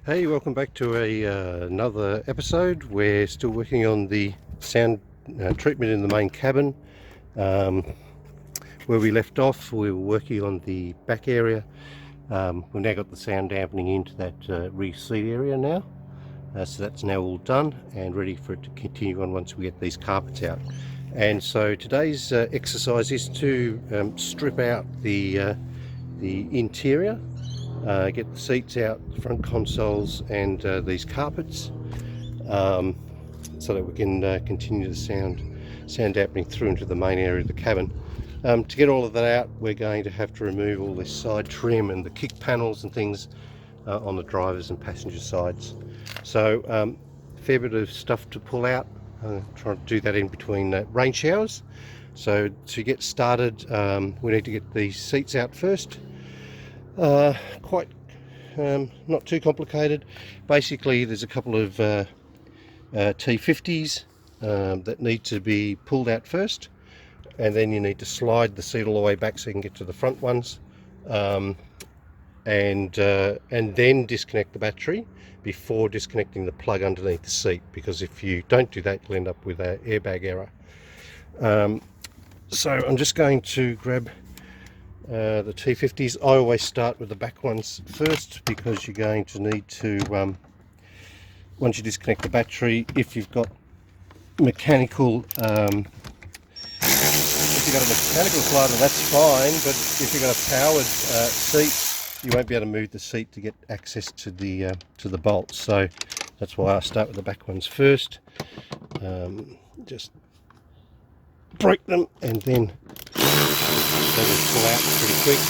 Hey, welcome back to another episode. We're still working on the sound treatment in the main cabin. Where we left off, we were working on the back area. We've now got the sound dampening into that rear seat area now. So that's now all done and ready for it to continue on once we get these carpets out. And so today's exercise is to strip out the interior. Get the seats out, the front consoles and these carpets, so that we can continue the sound dampening through into the main area of the cabin. To get all of that out, we're going to have to remove all this side trim and the kick panels and things on the driver's and passenger sides. So a fair bit of stuff to pull out. Trying to do that in between rain showers. So to get started, we need to get these seats out first. Quite not too complicated. Basically there's a couple of T50s that need to be pulled out first, and then you need to slide the seat all the way back so you can get to the front ones, and then disconnect the battery before disconnecting the plug underneath the seat, because if you don't do that you'll end up with an airbag error. So I'm just going to grab the T50s. I always start with the back ones first, because you're going to need to, once you disconnect the battery, if you've got mechanical, if you've got a mechanical slider, that's fine, but if you've got a powered seat, you won't be able to move the seat to get access to the bolts. So that's why I start with the back ones first. Just break them and then they will pull out pretty quick.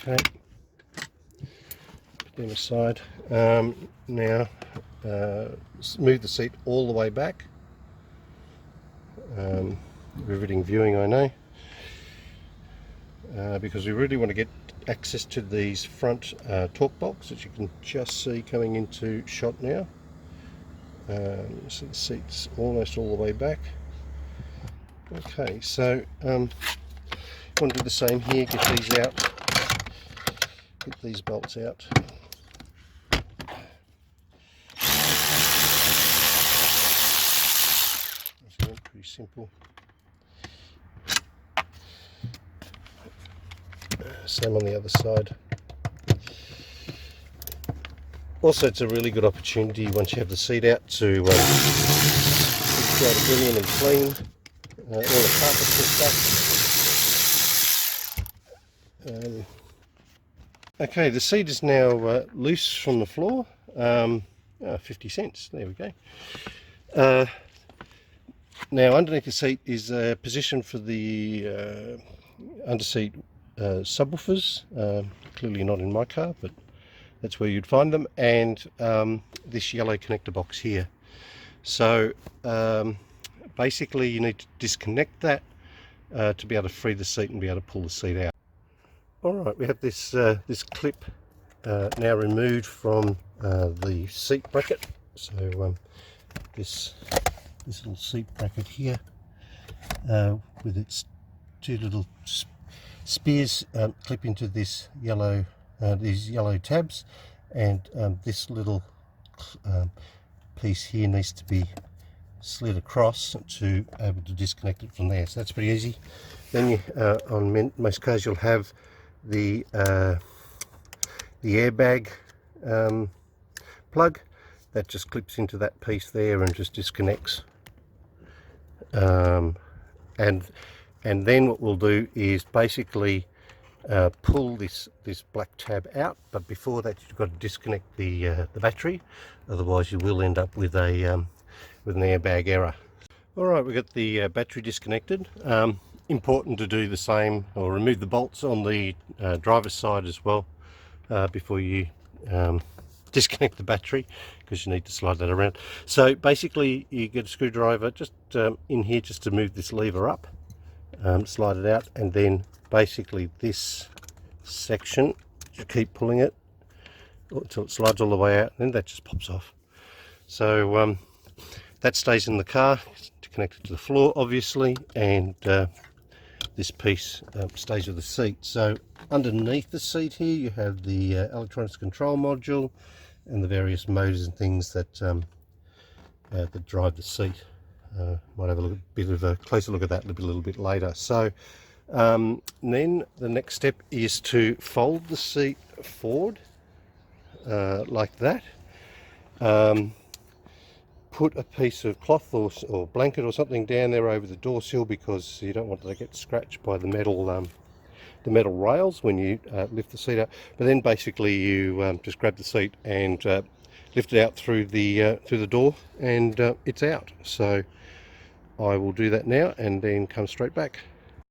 Okay, put them aside. Now move the seat all the way back. Riveting viewing, I know, because we really want to get access to these front torque bolts that you can just see coming into shot now. So the seat's almost all the way back. Okay, so want to do the same here. Get these out. Get these bolts out. That's pretty simple. Same on the other side. Also, it's a really good opportunity once you have the seat out to go to bring and clean all the carpets and stuff. Okay, the seat is now loose from the floor. 50 cents, there we go. Now underneath the seat is a position for the underseat subwoofers. Clearly not in my car, but that's where you'd find them, and this yellow connector box here. So basically you need to disconnect that to be able to free the seat and be able to pull the seat out. Alright, we have this this clip now removed from the seat bracket. So this little seat bracket here with its two little spears clip into this yellow these yellow tabs, and this little piece here needs to be slid across to be able to disconnect it from there. So that's pretty easy. Then you, on most cars you'll have the airbag plug that just clips into that piece there and just disconnects. And then what we'll do is basically pull this black tab out, but before that you've got to disconnect the battery, otherwise you will end up with a with an airbag error. Alright, we've got the battery disconnected. Important to do the same, or remove the bolts on the driver's side as well before you disconnect the battery, because you need to slide that around. So basically you get a screwdriver just in here just to move this lever up, slide it out, and then basically this section you keep pulling it until it slides all the way out, and then that just pops off. So that stays in the car to connect it to the floor obviously, and this piece stays with the seat. So underneath the seat here you have the electronics control module and the various motors and things that that drive the seat. Might have a bit of a closer look at that a little bit later. So then the next step is to fold the seat forward like that. Put a piece of cloth or blanket or something down there over the door sill, because you don't want to get scratched by the metal rails when you lift the seat up. But then basically you just grab the seat and lift it out through the door, and it's out. So I will do that now and then come straight back.